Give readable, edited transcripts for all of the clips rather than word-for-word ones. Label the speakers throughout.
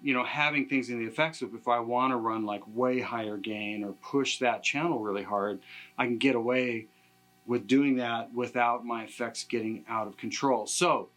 Speaker 1: you know, having things in the effects loop, if I want to run like way higher gain or push that channel really hard, I can get away with doing that without my effects getting out of control. So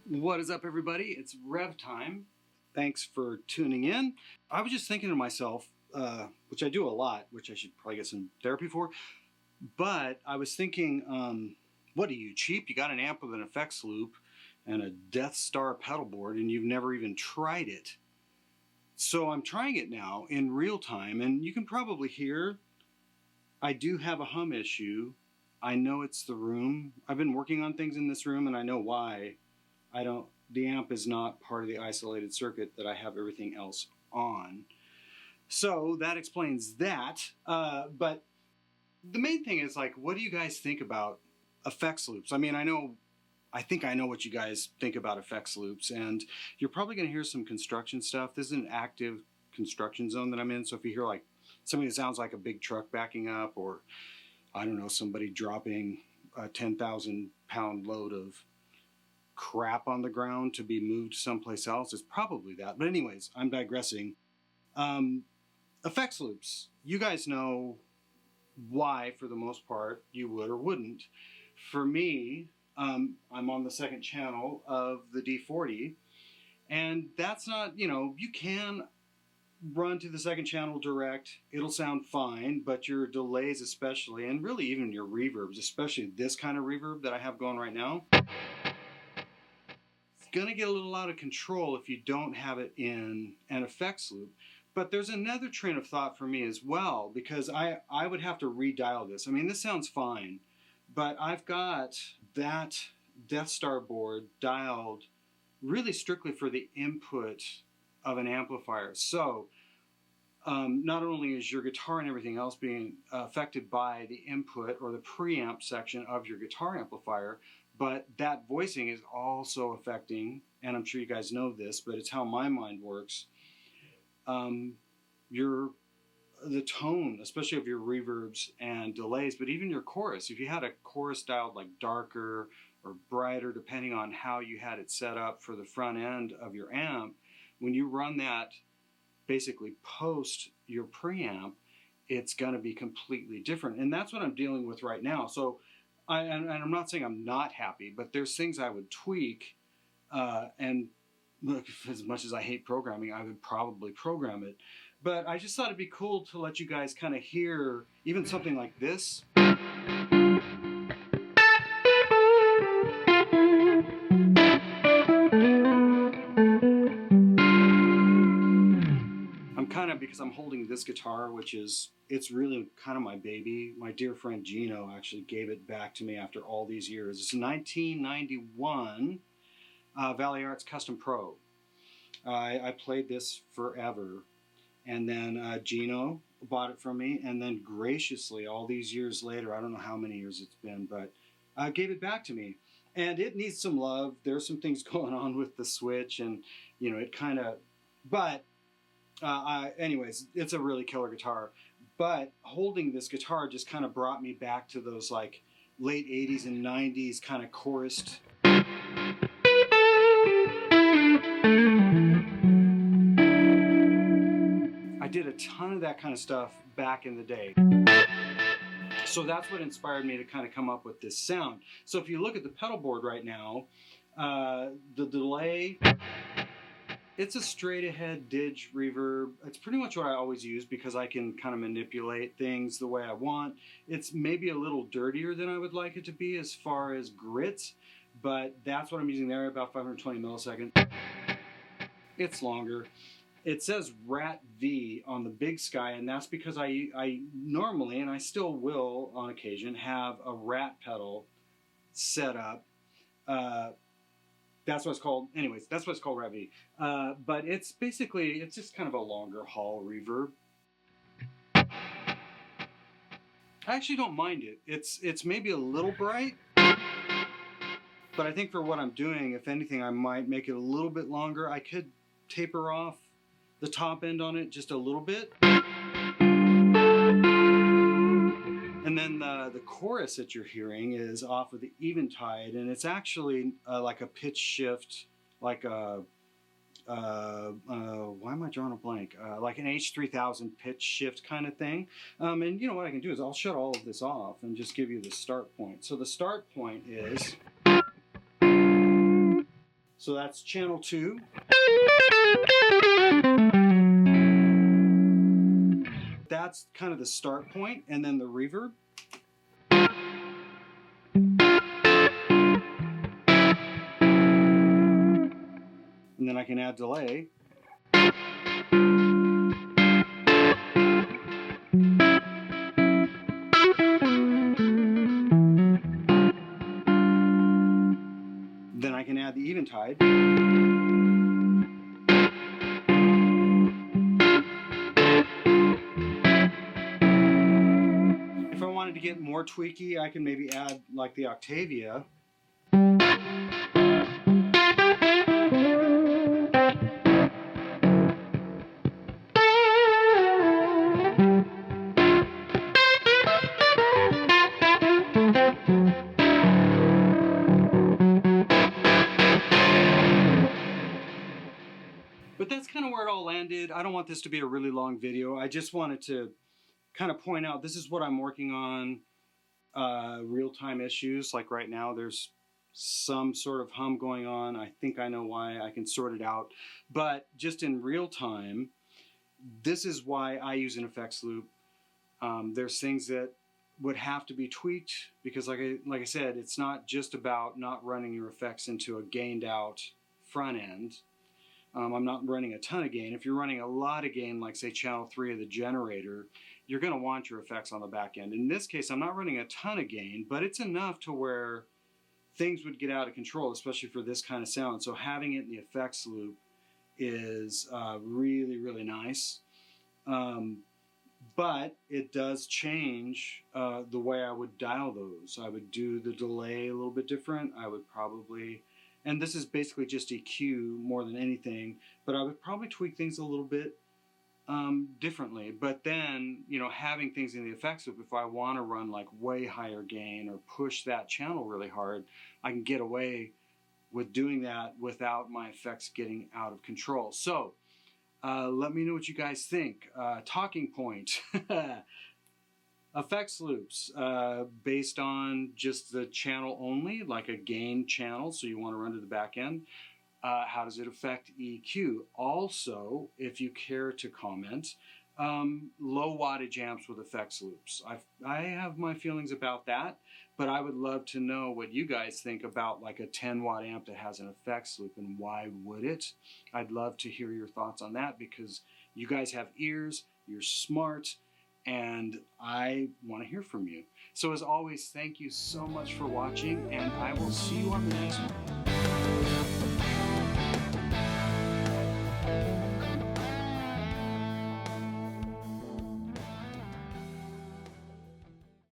Speaker 1: what is up, everybody? It's Revv time. Thanks for tuning in. I was just thinking to myself, which I do a lot, which I should probably get some therapy for, but I was thinking, what are you, cheap? You got an amp with an effects loop and a Death Star pedal board and you've never even tried it. So I'm trying it now in real time, and you can probably hear I do have a hum issue. I know it's the room. I've been working on things in this room and I know why. The amp is not part of the isolated circuit that I have everything else on. So that explains that. But the main thing is, like, what do you guys think about effects loops? I mean, I think I know what you guys think about effects loops, and you're probably going to hear some construction stuff. This is an active construction zone that I'm in. So if you hear like something that sounds like a big truck backing up, or I don't know, somebody dropping a 10,000 pound load of crap on the ground to be moved someplace else, it's probably that. But anyways, I'm digressing. Effects loops, you guys know why, for the most part, you would or wouldn't. For me, I'm on the second channel of the D40, and that's not, you know, you can run to the second channel direct, it'll sound fine, but your delays especially, and really even your reverbs, especially this kind of reverb that I have going right now, going to get a little out of control if you don't have it in an effects loop. But there's another train of thought for me as well, because I would have to redial this. I mean, this sounds fine, but I've got that Death Star board dialed really strictly for the input of an amplifier. So not only is your guitar and everything else being affected by the input or the preamp section of your guitar amplifier, but that voicing is also affecting, and I'm sure you guys know this, but it's how my mind works, the tone, especially of your reverbs and delays, but even your chorus. If you had a chorus dialed like darker or brighter, depending on how you had it set up for the front end of your amp, when you run that basically post your preamp, it's going to be completely different. And that's what I'm dealing with right now. So and I'm not saying I'm not happy, but there's things I would tweak. And look, as much as I hate programming, I would probably program it. But I just thought it'd be cool to let you guys kind of hear even something like this. Because I'm holding this guitar, it's really kind of my baby. My dear friend Gino actually gave it back to me after all these years. It's a 1991 Valley Arts Custom Pro. I played this forever, and then Gino bought it from me, and then graciously all these years later, I don't know how many years it's been, but gave it back to me. And it needs some love. There's some things going on with the switch, and you know, it kind of, but anyways, it's a really killer guitar. But holding this guitar just kind of brought me back to those like late 80s and 90s kind of chorused. I did a ton of that kind of stuff back in the day. So that's what inspired me to kind of come up with this sound. So if you look at the pedal board right now, the delay It's a straight ahead didge reverb. It's pretty much what I always use because I can kind of manipulate things the way I want. It's maybe a little dirtier than I would like it to be as far as grit, but that's what I'm using there, about 520 milliseconds. It's longer. It says Revv on the Big Sky, and that's because I normally, and I still will on occasion, have a rat pedal set up. That's what it's called. Anyways, that's what it's called, Revv. But it's basically, it's just kind of a longer haul reverb. I actually don't mind it. It's maybe a little bright, but I think for what I'm doing, if anything, I might make it a little bit longer. I could taper off the top end on it just a little bit. And then the chorus that you're hearing is off of the Eventide, and it's actually like a pitch shift, like a, why am I drawing a blank? Like an H3000 pitch shift kind of thing. And you know what I can do is I'll shut all of this off and just give you the start point. So the start point is, so that's channel 2. That's kind of the start point, and then the reverb. And then I can add delay. Then I can add the Eventide. If I wanted to get more tweaky, I can maybe add like the Octavia. But that's kind of where it all landed. I don't want this to be a really long video. I just wanted to kind of point out this is what I'm working on, real-time issues. Like right now there's some sort of hum going on. I think I know why. I can sort it out. But just in real time, this is why I use an effects loop. There's things that would have to be tweaked because like I said, it's not just about not running your effects into a gained out front end. I'm not running a ton of gain. If you're running a lot of gain, like say channel 3 of the generator, you're going to want your effects on the back end. In this case, I'm not running a ton of gain, but it's enough to where things would get out of control, especially for this kind of sound. So having it in the effects loop is really, really nice. But it does change the way I would dial those. I would do the delay a little bit different. I would probably... And this is basically just EQ more than anything, but I would probably tweak things a little bit differently. But then, you know, having things in the effects loop, if I want to run like way higher gain or push that channel really hard, I can get away with doing that without my effects getting out of control. So let me know what you guys think. Talking point. Effects loops based on just the channel only, like a gain channel, so you want to run to the back end. How does it affect EQ? Also, if you care to comment, low wattage amps with effects loops. I have my feelings about that, but I would love to know what you guys think about like a 10 watt amp that has an effects loop, and why would it? I'd love to hear your thoughts on that because you guys have ears, you're smart, and I want to hear from you. So as always, thank you so much for watching, and I will see you on the next one.